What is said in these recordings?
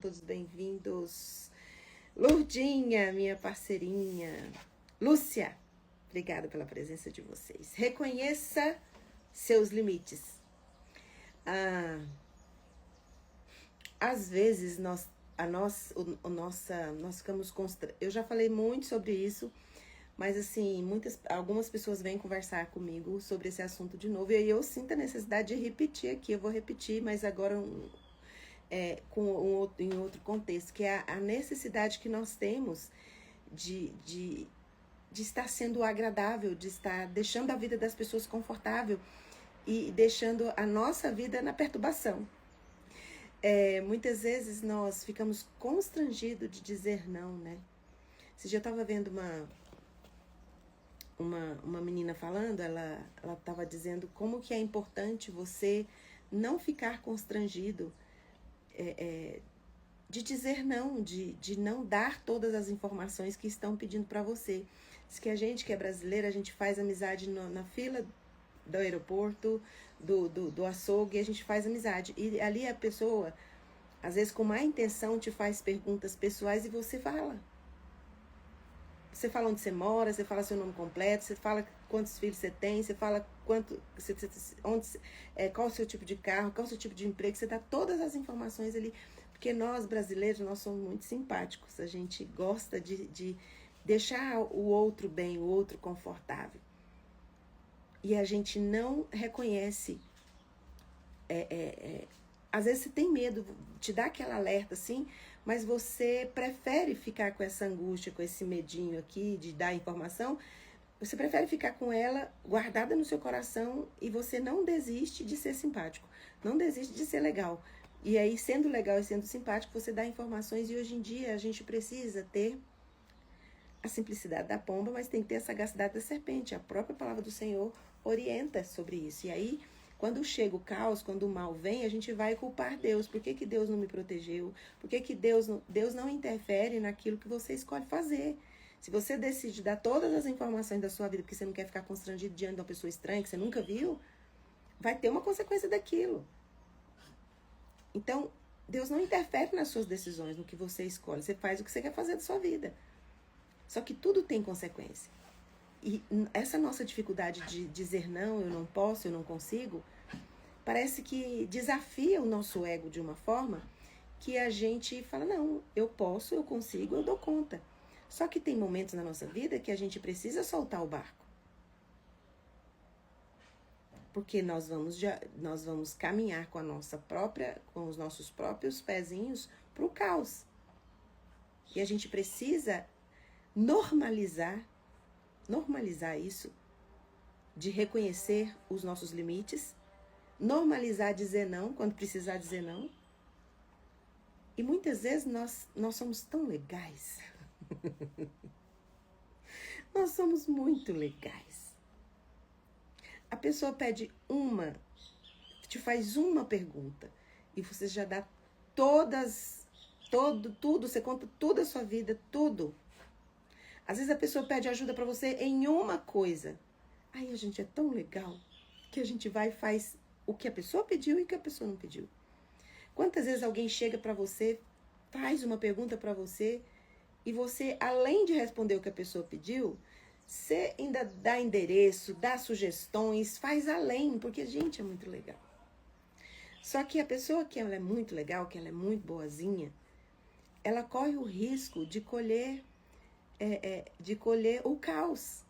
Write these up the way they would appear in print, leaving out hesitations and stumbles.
todos bem-vindos. Lourdinha, minha parceirinha. Lúcia, obrigada pela presença de vocês. Reconheça seus limites. Às vezes nós ficamos eu já falei muito sobre isso, mas assim, algumas pessoas vêm conversar comigo sobre esse assunto de novo, e aí eu sinto a necessidade de repetir aqui. Eu vou repetir, mas agora em outro contexto, que é a necessidade que nós temos de estar sendo agradável, de estar deixando a vida das pessoas confortável e deixando a nossa vida na perturbação. Muitas vezes nós ficamos constrangidos de dizer não, né? Esse dia eu estava vendo uma menina falando, ela estava dizendo como que é importante você não ficar constrangido de dizer não, de não dar todas as informações que estão pedindo para você. Diz que a gente que é brasileira, a gente faz amizade na fila do aeroporto, do açougue, a gente faz amizade. E ali a pessoa, às vezes com má intenção, te faz perguntas pessoais e você fala. Você fala onde você mora, você fala seu nome completo, você fala quantos filhos você tem, você fala qual o seu tipo de carro, qual o seu tipo de emprego, você dá todas as informações ali. Porque nós, brasileiros, nós somos muito simpáticos, a gente gosta de deixar o outro bem, o outro confortável. E a gente não reconhece. Às vezes você tem medo, te dá aquela alerta assim, mas você prefere ficar com essa angústia, com esse medinho aqui de dar informação. Você prefere ficar com ela guardada no seu coração e você não desiste de ser simpático, não desiste de ser legal. E aí, sendo legal e sendo simpático, você dá informações. E hoje em dia a gente precisa ter a simplicidade da pomba, mas tem que ter a sagacidade da serpente. A própria palavra do Senhor orienta sobre isso. E aí, quando chega o caos, quando o mal vem, a gente vai culpar Deus. Por que Deus não me protegeu? Por que Deus não interfere naquilo que você escolhe fazer? Se você decide dar todas as informações da sua vida porque você não quer ficar constrangido diante de uma pessoa estranha que você nunca viu, vai ter uma consequência daquilo. Então, Deus não interfere nas suas decisões, no que você escolhe. Você faz o que você quer fazer da sua vida. Só que tudo tem consequência. E essa nossa dificuldade de dizer não, eu não posso, eu não consigo, parece que desafia o nosso ego de uma forma que a gente fala, não, eu posso, eu consigo, eu dou conta. Só que tem momentos na nossa vida que a gente precisa soltar o barco. Porque nós vamos caminhar com com os nossos próprios pezinhos para o caos. E a gente precisa normalizar isso, de reconhecer os nossos limites, normalizar dizer não quando precisar dizer não. E muitas vezes nós somos tão legais. Nós somos muito legais. A pessoa te faz uma pergunta e você já dá tudo, você conta tudo a sua vida, tudo. Às vezes a pessoa pede ajuda pra você em uma coisa. Aí a gente é tão legal que a gente vai e faz o que a pessoa pediu e o que a pessoa não pediu. Quantas vezes alguém chega pra você, faz uma pergunta pra você e você, além de responder o que a pessoa pediu, você ainda dá endereço, dá sugestões, faz além, porque a gente é muito legal. Só que a pessoa que ela é muito legal, que ela é muito boazinha, ela corre o risco de colher o caos.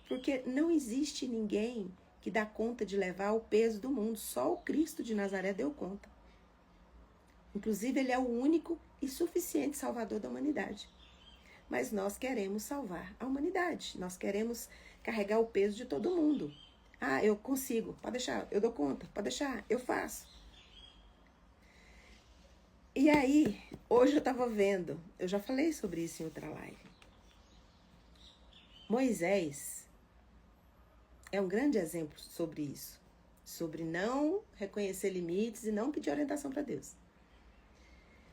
Porque não existe ninguém que dá conta de levar o peso do mundo. Só o Cristo de Nazaré deu conta. Inclusive, ele é o único e suficiente salvador da humanidade. Mas nós queremos salvar a humanidade. Nós queremos carregar o peso de todo mundo. Ah, eu consigo, pode deixar, eu dou conta, pode deixar, eu faço. E aí, hoje eu estava vendo, eu já falei sobre isso em outra live. Moisés é um grande exemplo sobre isso. Sobre não reconhecer limites e não pedir orientação para Deus.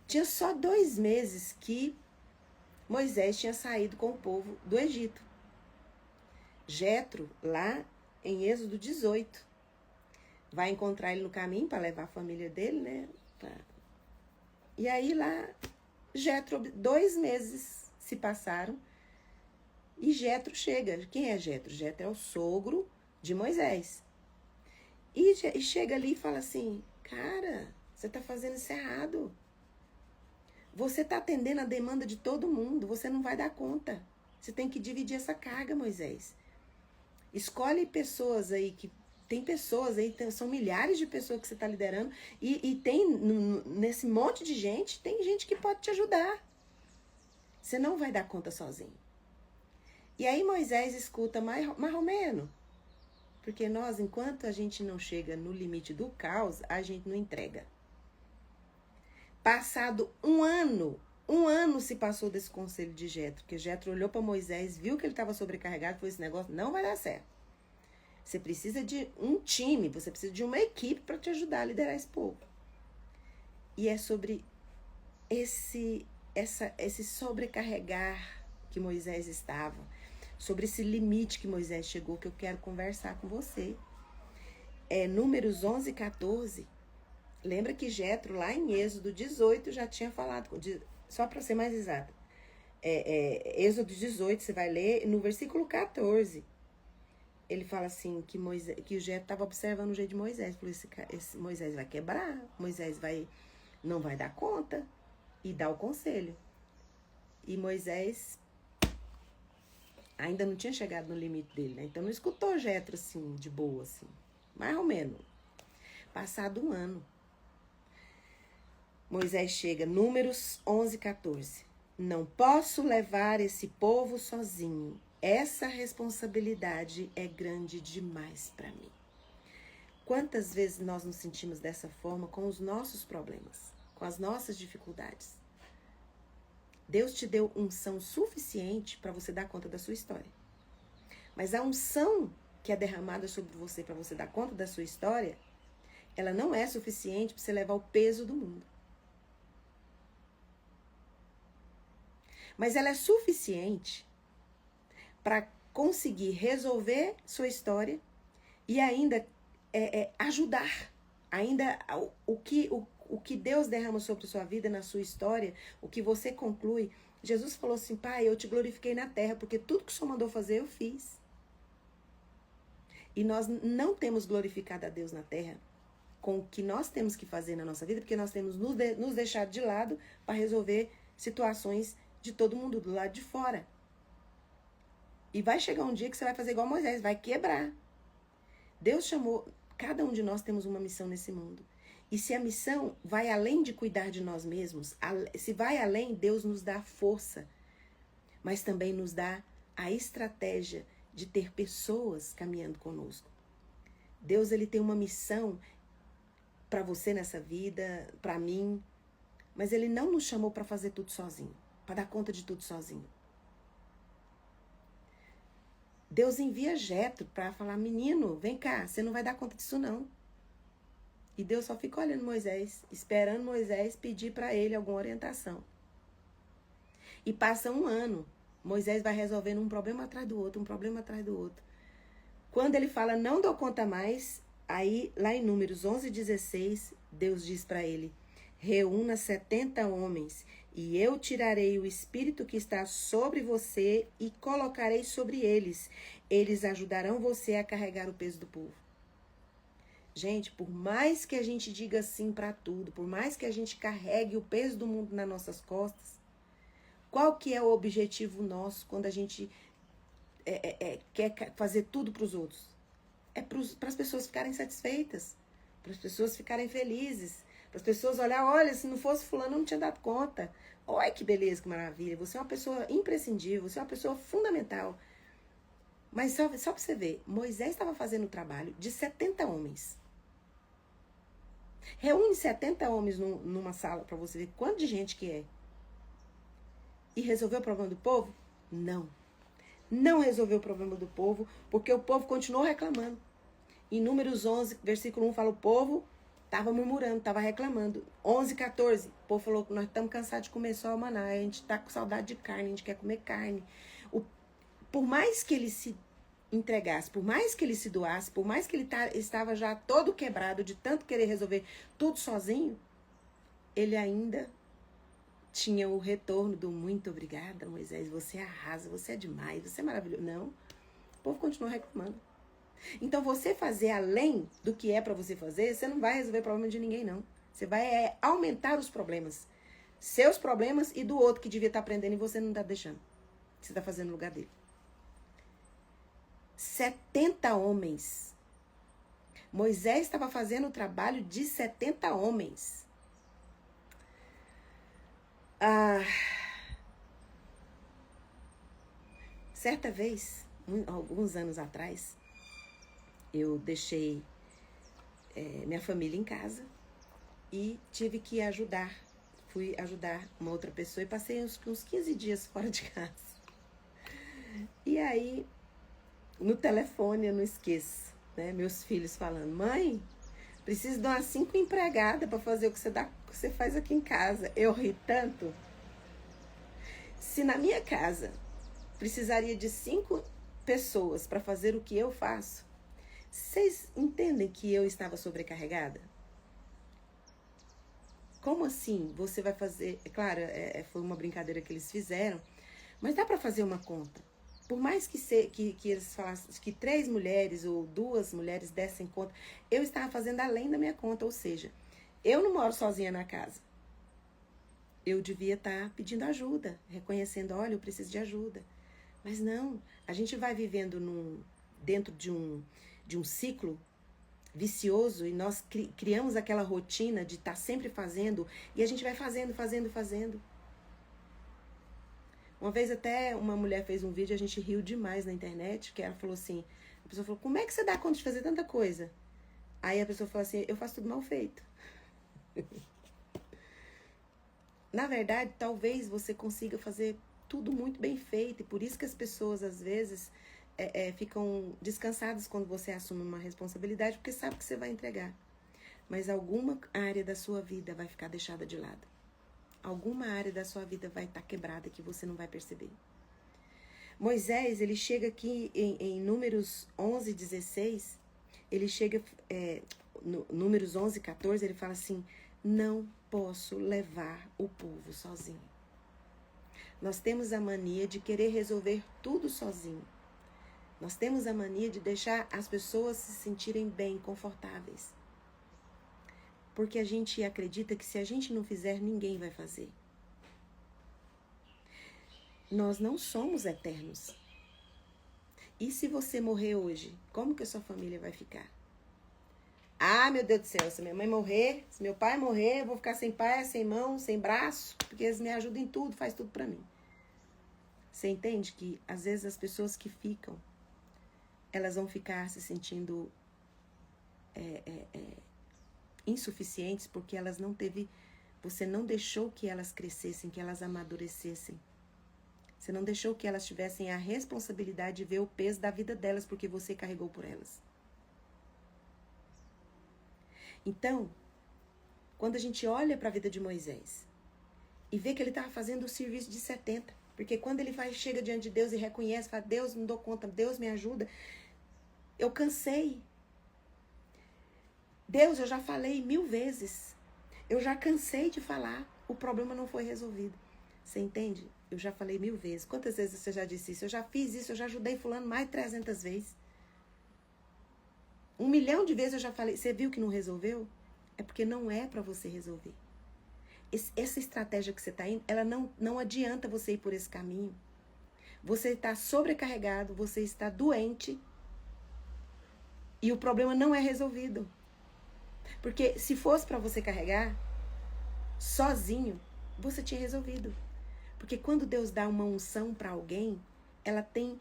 Tinha só 2 meses que Moisés tinha saído com o povo do Egito. Jetro, lá em Êxodo 18, vai encontrar ele no caminho para levar a família dele, né, E aí lá, Jetro, 2 meses se passaram e Jetro chega. Quem é Jetro? Jetro é o sogro de Moisés. E chega ali e fala assim, cara, você tá fazendo isso errado. Você tá atendendo a demanda de todo mundo, você não vai dar conta. Você tem que dividir essa carga, Moisés. Escolhe pessoas aí que... Tem pessoas aí, são milhares de pessoas que você está liderando. E tem, nesse monte de gente, tem gente que pode te ajudar. Você não vai dar conta sozinho. E aí Moisés escuta mais ou menos. Porque nós, enquanto a gente não chega no limite do caos, a gente não entrega. Passado um ano se passou desse conselho de Jetro. Porque Jetro olhou para Moisés, viu que ele estava sobrecarregado, falou, esse negócio não vai dar certo. Você precisa de um time, você precisa de uma equipe para te ajudar a liderar esse povo. E é sobre esse sobrecarregar que Moisés estava, sobre esse limite que Moisés chegou, que eu quero conversar com você. Números 11, 14. Lembra que Jetro, lá em Êxodo 18, já tinha falado, só para ser mais exato. Êxodo 18, você vai ler no versículo 14. Ele fala assim, que o Jetro estava observando o jeito de Moisés. Falou, esse Moisés vai quebrar, Moisés não vai dar conta. E dá o conselho. E Moisés ainda não tinha chegado no limite dele, né? Então não escutou Jetro assim, de boa, assim. Mais ou menos. Passado um ano. Moisés chega, Números 11, 14. Não posso levar esse povo sozinho. Essa responsabilidade é grande demais para mim. Quantas vezes nós nos sentimos dessa forma com os nossos problemas, com as nossas dificuldades? Deus te deu unção suficiente para você dar conta da sua história. Mas a unção que é derramada sobre você para você dar conta da sua história, ela não é suficiente para você levar o peso do mundo. Mas ela é suficiente para conseguir resolver sua história e ainda ajudar. Ainda o que Deus derrama sobre a sua vida, na sua história, o que você conclui. Jesus falou assim, Pai, eu te glorifiquei na terra, porque tudo que o Senhor mandou fazer, eu fiz. E nós não temos glorificado a Deus na terra com o que nós temos que fazer na nossa vida, porque nós temos nos deixado de lado para resolver situações de todo mundo do lado de fora. E vai chegar um dia que você vai fazer igual Moisés, vai quebrar. Deus chamou, cada um de nós temos uma missão nesse mundo. E se a missão vai além de cuidar de nós mesmos, se vai além, Deus nos dá força, mas também nos dá a estratégia de ter pessoas caminhando conosco. Deus, ele tem uma missão para você nessa vida, para mim, mas ele não nos chamou para fazer tudo sozinho, para dar conta de tudo sozinho. Deus envia Jetro para falar, menino, vem cá, você não vai dar conta disso não. E Deus só fica olhando Moisés, esperando Moisés pedir para ele alguma orientação. E passa um ano, Moisés vai resolvendo um problema atrás do outro, um problema atrás do outro. Quando ele fala, não dou conta mais, aí lá em Números 11, 16, Deus diz para ele, reúna 70 homens, e eu tirarei o espírito que está sobre você e colocarei sobre eles. Eles ajudarão você a carregar o peso do povo. Gente, por mais que a gente diga sim para tudo, por mais que a gente carregue o peso do mundo nas nossas costas, qual que é o objetivo nosso quando a gente quer fazer tudo para os outros? É para as pessoas ficarem satisfeitas, para as pessoas ficarem felizes, para as pessoas olha, se não fosse fulano, eu não tinha dado conta. Olha que beleza, que maravilha. Você é uma pessoa imprescindível, você é uma pessoa fundamental. Mas só para você ver, Moisés estava fazendo o trabalho de 70 homens. Reúne 70 homens numa sala para você ver quanto de gente que é. E resolveu o problema do povo? Não. Não resolveu o problema do povo, porque o povo continuou reclamando. Em Números 11, versículo 1, fala, o povo estava murmurando, estava reclamando. 11, 14, o povo falou que nós estamos cansados de comer só o maná, a gente está com saudade de carne, a gente quer comer carne. Por mais que ele se entregasse, por mais que ele se doasse, por mais que ele estava já todo quebrado de tanto querer resolver tudo sozinho, ele ainda tinha o retorno do muito obrigada, Moisés, você arrasa, você é demais, você é maravilhoso. Não, o povo continua reclamando. Então, você fazer além do que é para você fazer, você não vai resolver o problema de ninguém, não. Você vai aumentar os problemas. Seus problemas e do outro que devia estar aprendendo e você não está deixando. Você está fazendo no lugar dele. 70 homens. Moisés estava fazendo o trabalho de 70 homens. Certa vez, alguns anos atrás, eu deixei minha família em casa e tive que ajudar. Fui ajudar uma outra pessoa e passei uns 15 dias fora de casa. E aí, no telefone, eu não esqueço, né? Meus filhos falando, mãe, preciso de umas 5 empregadas para fazer o que você faz aqui em casa. Eu ri tanto. Se na minha casa precisaria de 5 pessoas para fazer o que eu faço, vocês entendem que eu estava sobrecarregada? Como assim você vai fazer? Claro, foi uma brincadeira que eles fizeram, mas dá para fazer uma conta. Por mais que eles falassem que 3 mulheres ou 2 mulheres dessem conta, eu estava fazendo além da minha conta, ou seja, eu não moro sozinha na casa. Eu devia estar pedindo ajuda, reconhecendo, olha, eu preciso de ajuda. Mas não, a gente vai vivendo dentro de um ciclo vicioso e nós criamos aquela rotina de estar sempre fazendo e a gente vai fazendo. Uma vez até uma mulher fez um vídeo, a gente riu demais na internet, que ela falou assim, a pessoa falou, como é que você dá conta de fazer tanta coisa? Aí a pessoa falou assim, eu faço tudo mal feito. Na verdade, talvez você consiga fazer tudo muito bem feito, e por isso que as pessoas, às vezes, ficam descansadas quando você assume uma responsabilidade, porque sabe que você vai entregar. Mas alguma área da sua vida vai ficar deixada de lado. Alguma área da sua vida vai estar quebrada que você não vai perceber. Moisés, ele chega aqui em Números 11, 16, ele chega, Números 11, 14, ele fala assim, não posso levar o povo sozinho. Nós temos a mania de querer resolver tudo sozinho. Nós temos a mania de deixar as pessoas se sentirem bem, confortáveis. Porque a gente acredita que se a gente não fizer, ninguém vai fazer. Nós não somos eternos. E se você morrer hoje, como que a sua família vai ficar? Ah, meu Deus do céu, se minha mãe morrer, se meu pai morrer, eu vou ficar sem pai, sem mão, sem braço, porque eles me ajudam em tudo, faz tudo pra mim. Você entende que, às vezes, as pessoas que ficam, elas vão ficar se sentindo insuficientes porque elas não teve, você não deixou que elas crescessem, que elas amadurecessem. Você não deixou que elas tivessem a responsabilidade de ver o peso da vida delas porque você carregou por elas. Então, quando a gente olha para a vida de Moisés e vê que ele estava fazendo o serviço de 70, porque quando ele chega diante de Deus e reconhece, fala, Deus, não dou conta, Deus me ajuda, eu cansei. Deus, eu já falei 1000 vezes. Eu já cansei de falar. O problema não foi resolvido. Você entende? Eu já falei 1000 vezes. Quantas vezes você já disse isso? Eu já fiz isso, eu já ajudei fulano mais de 300 vezes. 1 milhão de vezes eu já falei. Você viu que não resolveu? É porque não é para você resolver. Essa estratégia que você está indo, ela não adianta você ir por esse caminho. Você está sobrecarregado, você está doente e o problema não é resolvido. Porque se fosse para você carregar sozinho, você tinha resolvido. Porque quando Deus dá uma unção para alguém, ela tem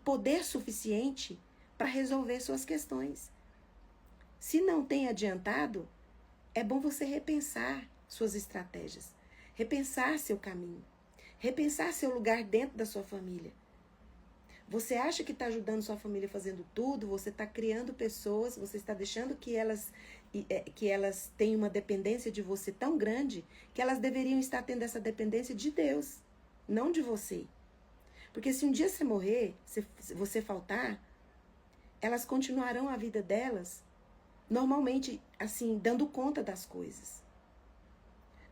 poder suficiente para resolver suas questões. Se não tem adiantado, é bom você repensar suas estratégias, repensar seu caminho, repensar seu lugar dentro da sua família. Você acha que está ajudando sua família fazendo tudo, você está criando pessoas, você está deixando que elas tenham uma dependência de você tão grande que elas deveriam estar tendo essa dependência de Deus, não de você. Porque se um dia você morrer, se você faltar, elas continuarão a vida delas normalmente, assim, dando conta das coisas.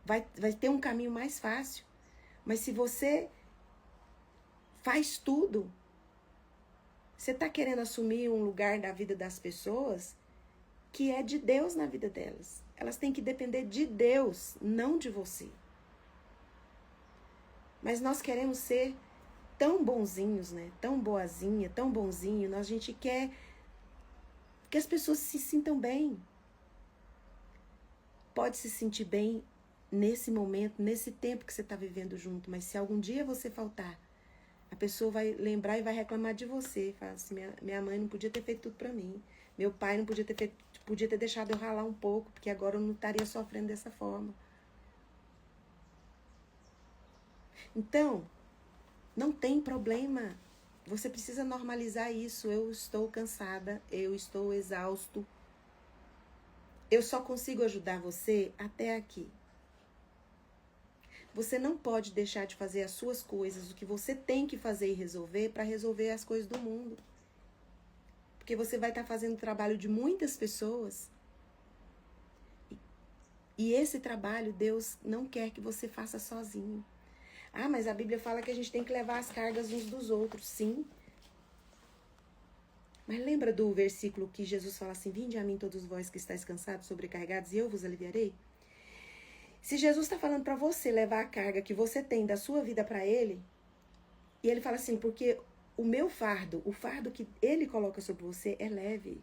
vai ter um caminho mais fácil. Mas se você faz tudo, você está querendo assumir um lugar da vida das pessoas que é de Deus na vida delas. Elas têm que depender de Deus, não de você. Mas nós queremos ser tão bonzinhos, né? Tão boazinha, tão bonzinho. A gente quer que as pessoas se sintam bem. Pode se sentir bem nesse momento, nesse tempo que você está vivendo junto. Mas se algum dia você faltar, a pessoa vai lembrar e vai reclamar de você. Fala assim, minha mãe não podia ter feito tudo para mim. Meu pai não podia ter feito, podia ter deixado eu ralar um pouco, porque agora eu não estaria sofrendo dessa forma. Então, não tem problema. Você precisa normalizar isso. Eu estou cansada, eu estou exausto. Eu só consigo ajudar você até aqui. Você não pode deixar de fazer as suas coisas, o que você tem que fazer e resolver, para resolver as coisas do mundo. Porque você vai estar fazendo o trabalho de muitas pessoas. E esse trabalho Deus não quer que você faça sozinho. Ah, mas a Bíblia fala que a gente tem que levar as cargas uns dos outros. Sim. Mas lembra do versículo que Jesus fala assim, vinde a mim todos vós que estáis cansados, sobrecarregados, e eu vos aliviarei? Se Jesus está falando para você levar a carga que você tem da sua vida para Ele, e Ele fala assim, porque o meu fardo, o fardo que Ele coloca sobre você é leve,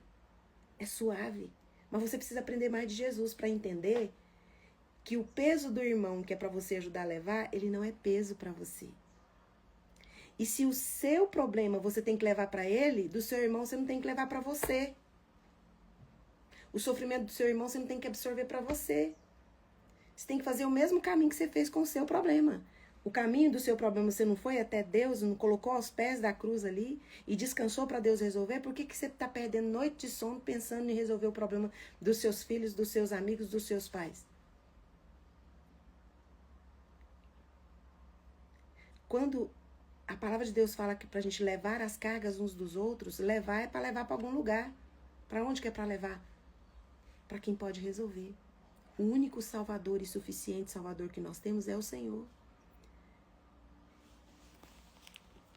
é suave. Mas você precisa aprender mais de Jesus para entender que o peso do irmão que é para você ajudar a levar, ele não é peso para você. E se o seu problema você tem que levar para ele, do seu irmão você não tem que levar para você. O sofrimento do seu irmão você não tem que absorver para você. Você tem que fazer o mesmo caminho que você fez com o seu problema. O caminho do seu problema você não foi até Deus, não colocou aos pés da cruz ali e descansou para Deus resolver? Por que você está perdendo noite de sono pensando em resolver o problema dos seus filhos, dos seus amigos, dos seus pais? Quando a palavra de Deus fala que pra gente levar as cargas uns dos outros, levar é para levar para algum lugar. Para onde que é para levar? Para quem pode resolver. O único Salvador e suficiente Salvador que nós temos é o Senhor.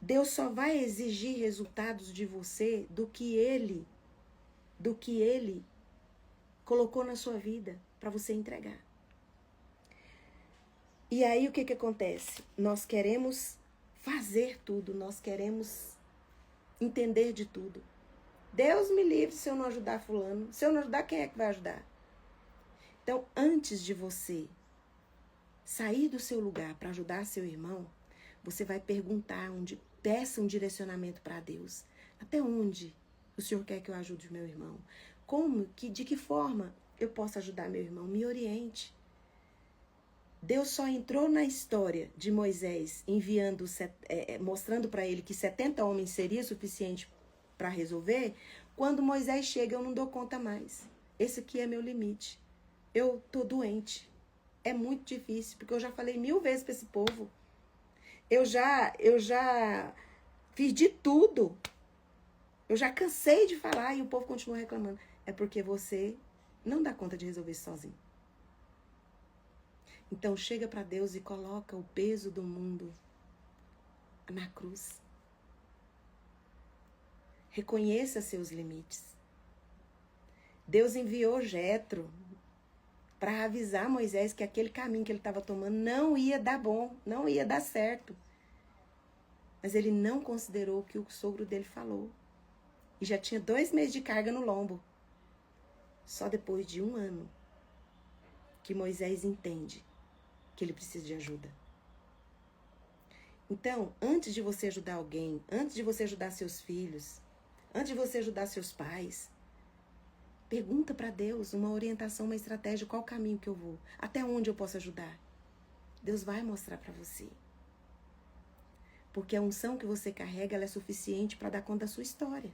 Deus só vai exigir resultados de você do que Ele colocou na sua vida para você entregar. E aí o que acontece? Nós queremos fazer tudo, nós queremos entender de tudo. Deus me livre se eu não ajudar fulano. Se eu não ajudar, quem é que vai ajudar? Então, antes de você sair do seu lugar para ajudar seu irmão, você vai perguntar, peça um direcionamento para Deus. Até onde o Senhor quer que eu ajude o meu irmão? De que forma eu posso ajudar meu irmão? Me oriente. Deus só entrou na história de Moisés mostrando para ele que 70 homens seria suficiente para resolver. Quando Moisés chega, eu não dou conta mais. Esse aqui é meu limite. Eu tô doente. É muito difícil, porque eu já falei 1000 vezes para esse povo. Eu já fiz de tudo. Eu já cansei de falar e o povo continua reclamando. É porque você não dá conta de resolver isso sozinho. Então chega para Deus e coloca o peso do mundo na cruz. Reconheça seus limites. Deus enviou Jetro para avisar Moisés que aquele caminho que ele estava tomando não ia dar bom, não ia dar certo. Mas ele não considerou o que o sogro dele falou. E já tinha 2 meses de carga no lombo. Só depois de 1 ano que Moisés entende que ele precisa de ajuda. Então, antes de você ajudar alguém, antes de você ajudar seus filhos, antes de você ajudar seus pais, pergunta para Deus uma orientação, uma estratégia, qual caminho que eu vou, até onde eu posso ajudar. Deus vai mostrar para você. Porque a unção que você carrega, ela é suficiente para dar conta da sua história.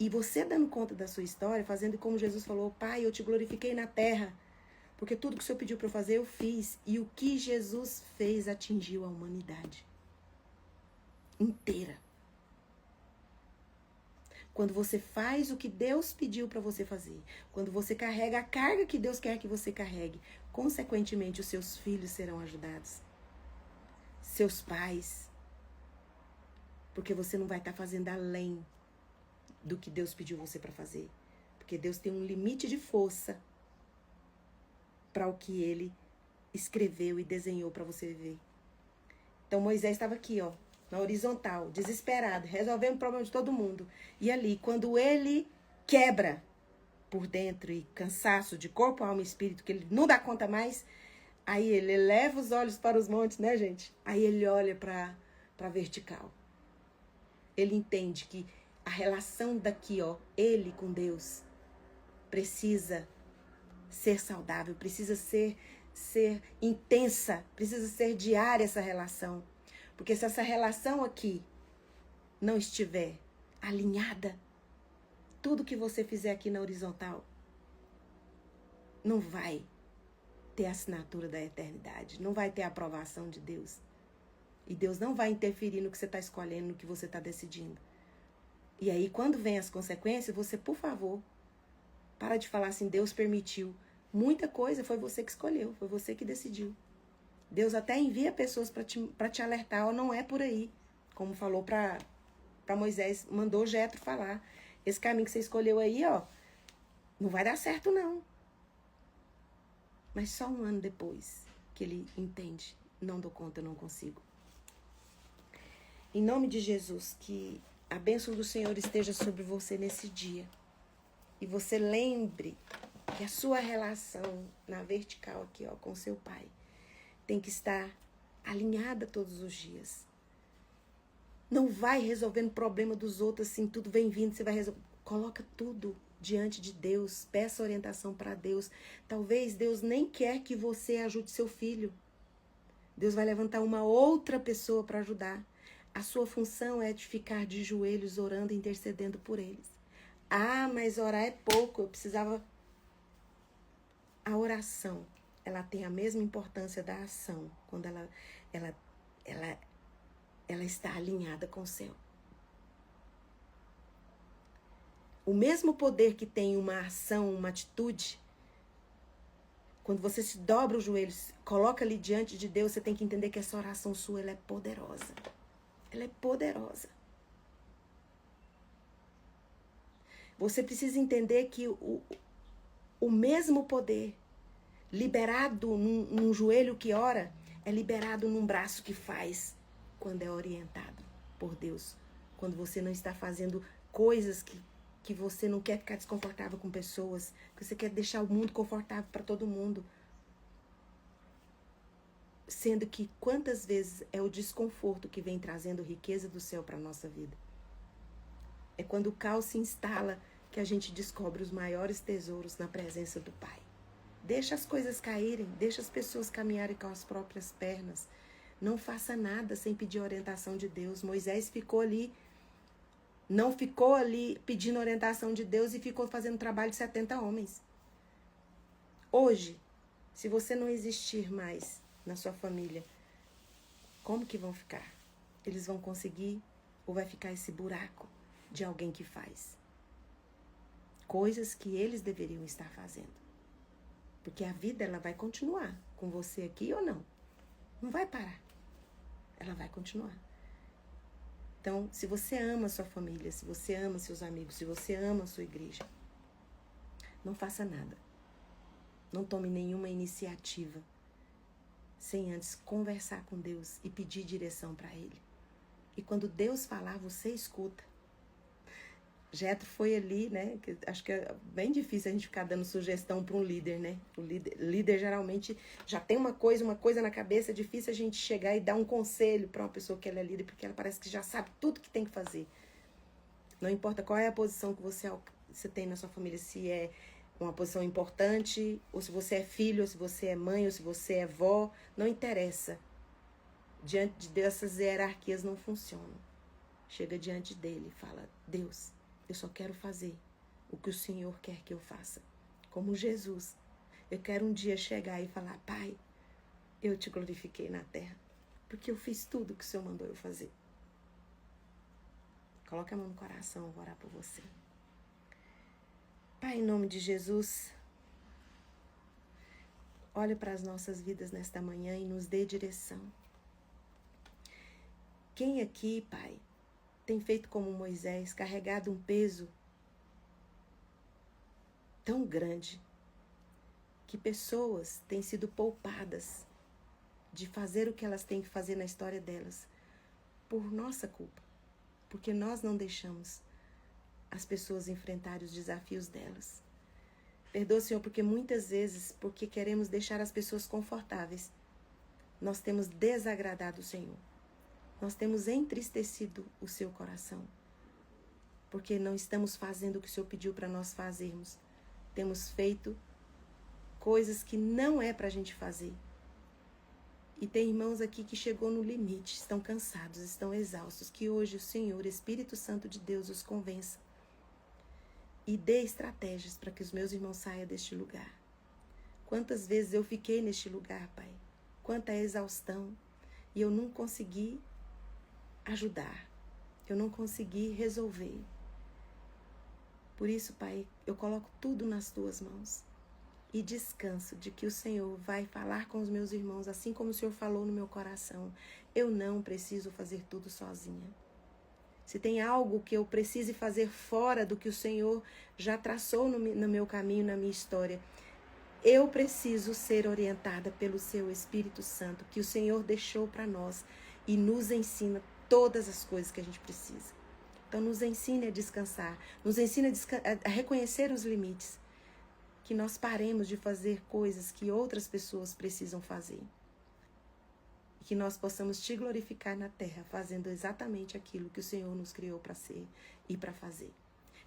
E você dando conta da sua história, fazendo como Jesus falou, Pai, eu te glorifiquei na terra, porque tudo que o Senhor pediu para eu fazer, eu fiz. E o que Jesus fez atingiu a humanidade inteira. Quando você faz o que Deus pediu para você fazer, quando você carrega a carga que Deus quer que você carregue, consequentemente os seus filhos serão ajudados. Seus pais. Porque você não vai estar fazendo além do que Deus pediu você para fazer. Porque Deus tem um limite de força para o que Ele escreveu e desenhou para você viver. Então Moisés estava aqui, ó, na horizontal, desesperado, resolvendo o problema de todo mundo. E ali, quando ele quebra por dentro e cansaço de corpo, alma e espírito, que ele não dá conta mais, aí ele eleva os olhos para os montes, né, gente? Aí ele olha para a vertical. Ele entende que a relação daqui, ó, ele com Deus, precisa ser saudável, precisa ser intensa, precisa ser diária essa relação. Porque se essa relação aqui não estiver alinhada, tudo que você fizer aqui na horizontal não vai ter a assinatura da eternidade, não vai ter a aprovação de Deus. E Deus não vai interferir no que você está escolhendo, no que você está decidindo. E aí, quando vem as consequências, você, por favor, para de falar assim, Deus permitiu. Muita coisa foi você que escolheu, foi você que decidiu. Deus até envia pessoas para te alertar, ó, não é por aí. Como falou para Moisés, mandou Jetro falar. Esse caminho que você escolheu aí, ó, não vai dar certo não. Mas só um ano depois que ele entende, não dou conta, não consigo. Em nome de Jesus, que a bênção do Senhor esteja sobre você nesse dia. E você lembre que a sua relação na vertical aqui, ó, com seu pai, tem que estar alinhada todos os dias. Não vai resolvendo o problema dos outros assim, tudo vem vindo, você vai resolver. Coloca tudo diante de Deus, peça orientação para Deus. Talvez Deus nem quer que você ajude seu filho. Deus vai levantar uma outra pessoa para ajudar. A sua função é de ficar de joelhos orando e intercedendo por eles. Ah, mas orar é pouco, eu precisava... A oração, ela tem a mesma importância da ação, quando ela está alinhada com o céu. O mesmo poder que tem uma ação, uma atitude, quando você se dobra os joelhos, coloca ali diante de Deus, você tem que entender que essa oração sua, ela é poderosa. Ela é poderosa. Você precisa entender que o mesmo poder liberado num joelho que ora, é liberado num braço que faz quando é orientado por Deus. Quando você não está fazendo coisas que você não quer ficar desconfortável com pessoas, que você quer deixar o mundo confortável para todo mundo. Sendo que quantas vezes é o desconforto que vem trazendo riqueza do céu para a nossa vida. É quando o caos se instala que a gente descobre os maiores tesouros na presença do Pai. Deixa as coisas caírem, deixa as pessoas caminharem com as próprias pernas. Não faça nada sem pedir orientação de Deus. Moisés ficou ali, não ficou ali pedindo orientação de Deus e ficou fazendo trabalho de 70 homens. Hoje, se você não existir mais na sua família, como que vão ficar? Eles vão conseguir ou vai ficar esse buraco de alguém que faz coisas que eles deveriam estar fazendo? Porque a vida, ela vai continuar com você aqui ou não. Não vai parar. Ela vai continuar. Então, se você ama a sua família, se você ama seus amigos, se você ama a sua igreja, não faça nada. Não tome nenhuma iniciativa sem antes conversar com Deus e pedir direção para Ele. E quando Deus falar, você escuta. Jetro foi ali, né? Que acho que é bem difícil a gente ficar dando sugestão para um líder, né? O líder geralmente já tem uma coisa na cabeça, é difícil a gente chegar e dar um conselho para uma pessoa que ela é líder, porque ela parece que já sabe tudo que tem que fazer. Não importa qual é a posição que você tem na sua família, se é uma posição importante, ou se você é filho, ou se você é mãe, ou se você é vó, não interessa. Diante dessas hierarquias não funcionam. Chega diante dele e fala: Deus, eu só quero fazer o que o Senhor quer que eu faça. Como Jesus, eu quero um dia chegar e falar: Pai, eu te glorifiquei na terra, porque eu fiz tudo o que o Senhor mandou eu fazer. Coloque a mão no coração, eu vou orar por você. Pai, em nome de Jesus, olhe para as nossas vidas nesta manhã e nos dê direção. Quem aqui, Pai, tem feito como Moisés, carregado um peso tão grande que pessoas têm sido poupadas de fazer o que elas têm que fazer na história delas por nossa culpa, porque nós não deixamos as pessoas enfrentarem os desafios delas. Perdoa, Senhor, porque muitas vezes, porque queremos deixar as pessoas confortáveis, nós temos desagradado o Senhor. Nós temos entristecido o seu coração, porque não estamos fazendo o que o Senhor pediu para nós fazermos. Temos feito coisas que não é para a gente fazer. E tem irmãos aqui que chegou no limite, estão cansados, estão exaustos, que hoje o Senhor, Espírito Santo de Deus, os convença e dê estratégias para que os meus irmãos saiam deste lugar. Quantas vezes eu fiquei neste lugar, Pai? Quanta exaustão. E eu não consegui ajudar. Eu não consegui resolver. Por isso, Pai, eu coloco tudo nas tuas mãos. E descanso de que o Senhor vai falar com os meus irmãos, assim como o Senhor falou no meu coração. Eu não preciso fazer tudo sozinha. Se tem algo que eu precise fazer fora do que o Senhor já traçou no meu caminho, na minha história, eu preciso ser orientada pelo seu Espírito Santo, que o Senhor deixou para nós e nos ensina todas as coisas que a gente precisa. Então, nos ensine a descansar, nos ensine a reconhecer os limites, que nós paremos de fazer coisas que outras pessoas precisam fazer. E que nós possamos te glorificar na terra, fazendo exatamente aquilo que o Senhor nos criou para ser e para fazer.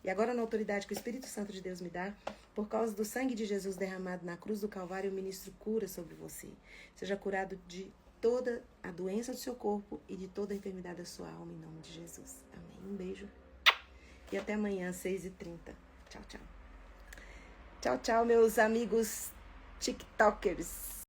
E agora, na autoridade que o Espírito Santo de Deus me dá, por causa do sangue de Jesus derramado na cruz do Calvário, eu ministro cura sobre você. Seja curado de toda a doença do seu corpo e de toda a enfermidade da sua alma, em nome de Jesus. Amém. Um beijo. E até amanhã, 6h30. Tchau, tchau. Tchau, tchau, meus amigos TikTokers.